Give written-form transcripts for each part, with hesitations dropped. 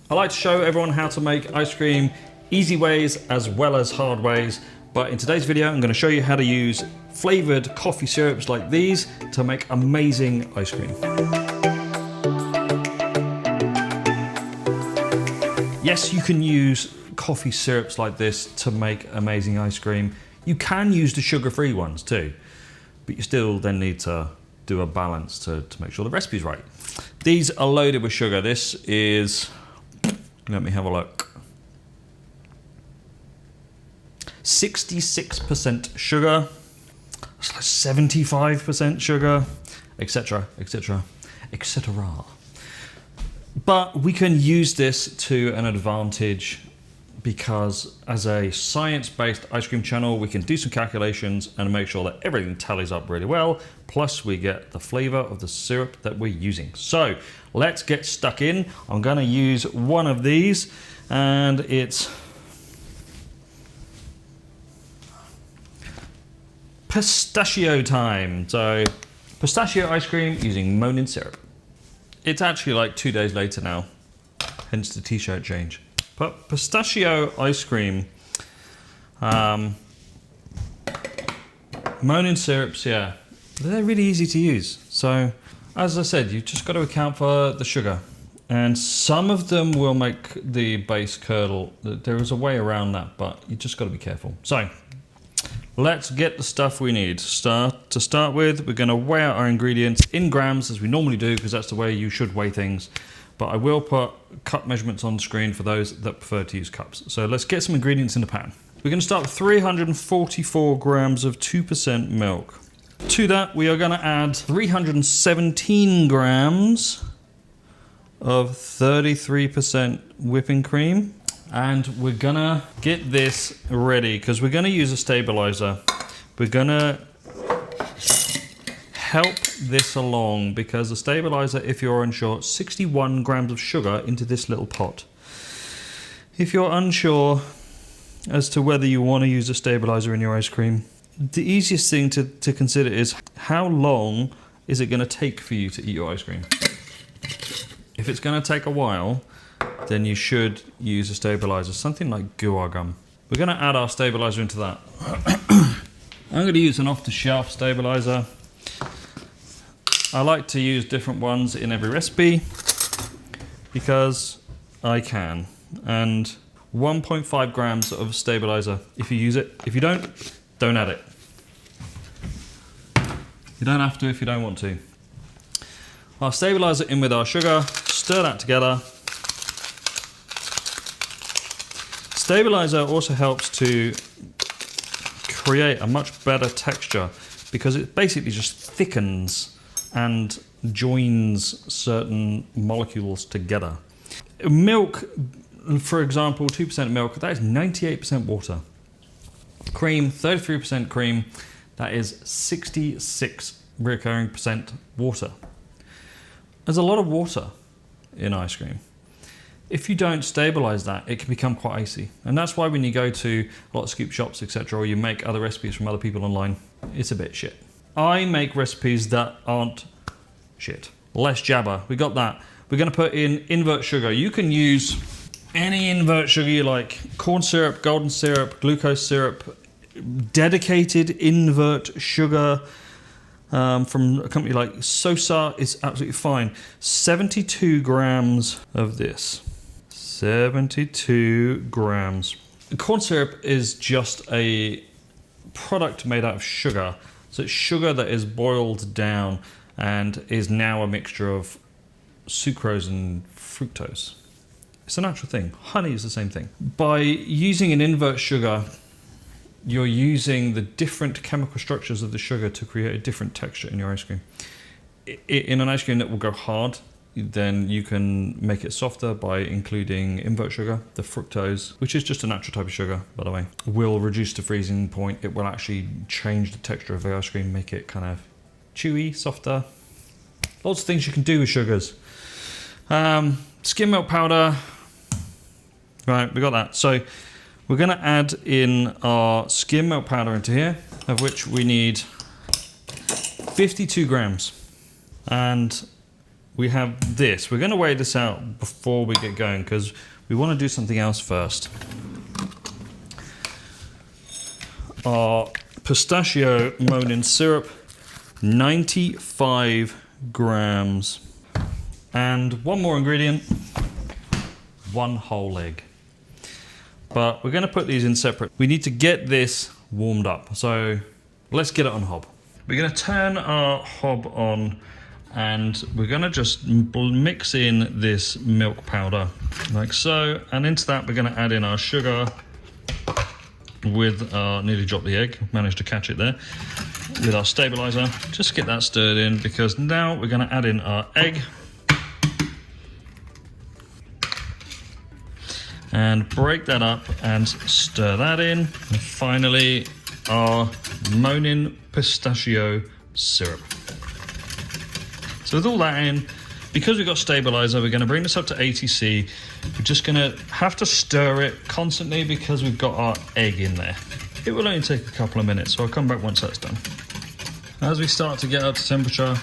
I like to show everyone how to make ice cream easy ways as well as hard ways, but in today's video I'm going to show you how to use flavoured coffee syrups like these to make amazing ice cream. Yes, you can use coffee syrups like this to make amazing ice cream. You can use the sugar-free ones too, but you still then need to do a balance to make sure the recipe's right. These are loaded with sugar. This is, let me have a look, 66% sugar, 75% sugar, etc., etc., etc. But we can use this to an advantage because as a science-based ice cream channel, we can do some calculations and make sure that everything tallies up really well. Plus we get the flavor of the syrup that we're using. So let's get stuck in. I'm gonna use one of these and it's pistachio time. So pistachio ice cream using Monin syrup. It's actually like 2 days later now, hence the t-shirt change. But pistachio ice cream, Monin syrups, yeah, they're really easy to use. So as I said, you've just got to account for the sugar. And some of them will make the base curdle. There is a way around that, but you just got to be careful. So let's get the stuff we need. To start with, we're going to weigh out our ingredients in grams as we normally do, because that's the way you should weigh things. But I will put cup measurements on the screen for those that prefer to use cups. So let's get some ingredients in the pan. We're going to start with 344 grams of 2% milk. To that, we are going to add 317 grams of 33% whipping cream. And we're gonna get this ready because we're gonna use a stabilizer. We're gonna help this along because the stabilizer, if you're unsure, 61 grams of sugar into this little pot. If you're unsure as to whether you want to use a stabilizer in your ice cream, the easiest thing to consider is how long is it gonna take for you to eat your ice cream? If it's gonna take a while, then you should use a stabilizer, something like guar gum. We're gonna add our stabilizer into that. I'm gonna use an off-the-shelf stabilizer. I like to use different ones in every recipe because I can. And 1.5 grams of stabilizer if you use it. If you don't add it. You don't have to if you don't want to. Our stabilizer in with our sugar, stir that together. Stabilizer also helps to create a much better texture because it basically just thickens and joins certain molecules together. Milk, for example, 2% milk, that is 98% water. Cream, 33% cream, that is 66 recurring % water. There's a lot of water in ice cream. If you don't stabilize that, it can become quite icy. And that's why when you go to a lot of scoop shops, etc., or you make other recipes from other people online, it's a bit shit. I make recipes that aren't shit. Less jabber, we got that. We're gonna put in invert sugar. You can use any invert sugar you like. Corn syrup, golden syrup, glucose syrup, dedicated invert sugar from a company like Sosa is absolutely fine. 72 grams of this. 72 grams. Corn syrup is just a product made out of sugar. So it's sugar that is boiled down and is now a mixture of sucrose and fructose. It's a natural thing. Honey is the same thing. By using an invert sugar, you're using the different chemical structures of the sugar to create a different texture in your ice cream. In an ice cream that will go hard, then you can make it softer by including invert sugar. The fructose, which is just a natural type of sugar, by the way, will reduce the freezing point. It will actually change the texture of the ice cream, make it kind of chewy, softer. Lots of things you can do with sugars. Skim milk powder. Right, we got that. So we're gonna add in our skim milk powder into here, of which we need 52 grams. And we have this. We're going to weigh this out before we get going because we want to do something else first. Our pistachio Monin syrup, 95 grams. And one more ingredient, 1 whole egg. But we're going to put these in separate. We need to get this warmed up. So let's get it on hob. We're going to turn our hob on and we're going to just mix in this milk powder like so. And into that, we're going to add in our sugar with our, nearly dropped the egg, managed to catch it there, with our stabilizer. Just get that stirred in because now we're going to add in our egg. And break that up and stir that in. And finally, our Monin pistachio syrup. So with all that in, because we've got stabilizer, we're gonna bring this up to 80°C. We're just gonna have to stir it constantly because we've got our egg in there. It will only take a couple of minutes, so I'll come back once that's done. As we start to get up to temperature,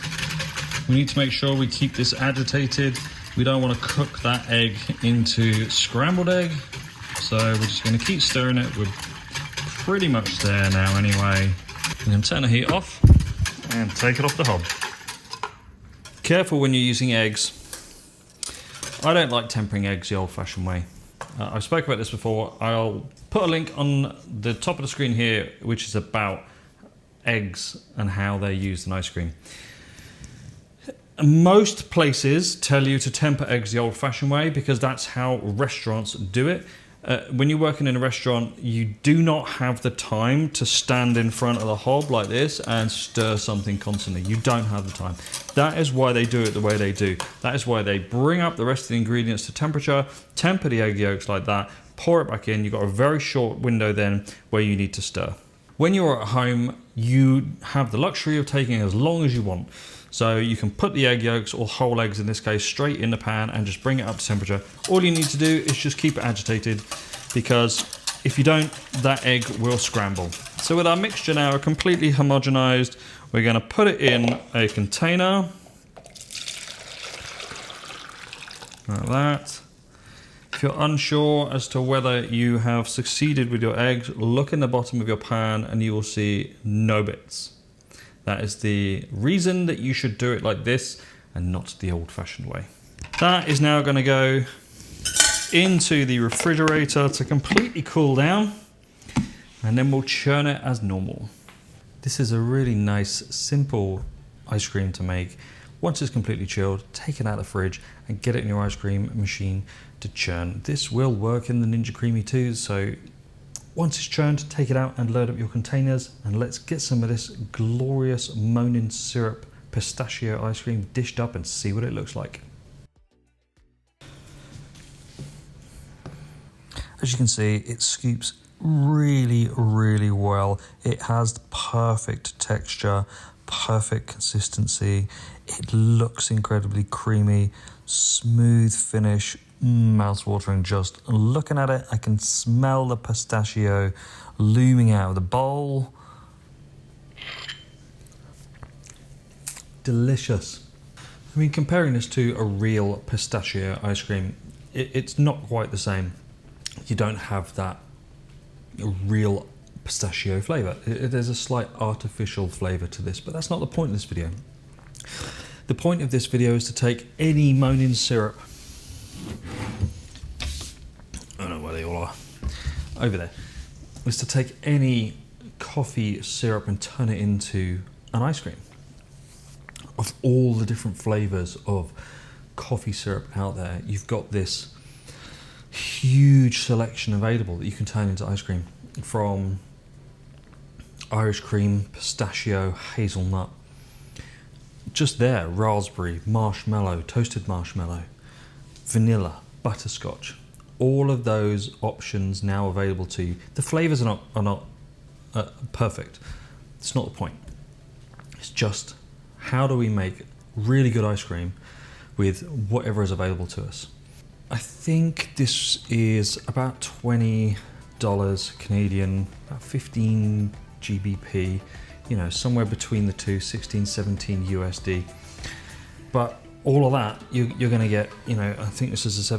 we need to make sure we keep this agitated. We don't want to cook that egg into scrambled egg, so we're just going to keep stirring it. We're pretty much there now anyway. We're going to turn the heat off and take it off the hob. Careful when you're using eggs. I don't like tempering eggs the old-fashioned way. I've spoken about this before. I'll put a link on the top of the screen here, which is about eggs and how they're used in ice cream. Most places tell you to temper eggs the old-fashioned way because that's how restaurants do it. When you're working in a restaurant, you do not have the time to stand in front of the hob like this and stir something constantly. You don't have the time. That is why they do it the way they do. That is why they bring up the rest of the ingredients to temperature, temper the egg yolks like that, pour it back in. You've got a very short window then where you need to stir. When you're at home, you have the luxury of taking as long as you want. So you can put the egg yolks, or whole eggs in this case, straight in the pan and just bring it up to temperature. All you need to do is just keep it agitated because if you don't, that egg will scramble. So with our mixture now completely homogenized, we're going to put it in a container like that. If you're unsure as to whether you have succeeded with your eggs, look in the bottom of your pan and you will see no bits. That is the reason that you should do it like this and not the old-fashioned way. That is now going to go into the refrigerator to completely cool down, and then we'll churn it as normal. This is a really nice, simple ice cream to make. Once it's completely chilled, take it out of the fridge and get it in your ice cream machine to churn. This will work in the Ninja Creami too, so once it's churned, take it out and load up your containers, and let's get some of this glorious Monin syrup pistachio ice cream dished up and see what it looks like. As you can see, it scoops really, really well. It has the perfect texture, perfect consistency. It looks incredibly creamy, smooth finish, mouth-watering. Just looking at it, I can smell the pistachio looming out of the bowl. Delicious. I mean, comparing this to a real pistachio ice cream, it's not quite the same. You don't have that real pistachio flavour. There's a slight artificial flavour to this, but that's not the point of this video. The point of this video is to take any Monin syrup, I don't know where they all are, over there, is to take any coffee syrup and turn it into an ice cream. Of all the different flavours of coffee syrup out there, you've got this huge selection available that you can turn into ice cream, from Irish cream, pistachio, hazelnut, just there, raspberry, marshmallow, toasted marshmallow, vanilla, butterscotch, all of those options now available to you. The flavours are not perfect. It's not the point. It's just, how do we make really good ice cream with whatever is available to us? I think this is about $20 Canadian, about 15 GBP, you know, somewhere between the two, 16, 17 USD. But all of that, you're going to get, you know, I think this is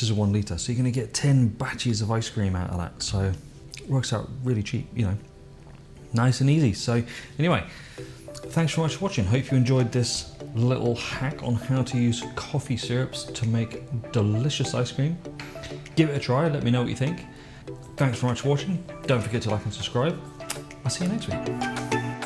a 1 litre, so you're going to get 10 batches of ice cream out of that. So it works out really cheap, you know, nice and easy. So anyway, thanks so much for watching. Hope you enjoyed this little hack on how to use coffee syrups to make delicious ice cream. Give it a try, let me know what you think. Thanks very much for watching. Don't forget to like and subscribe. I'll see you next week.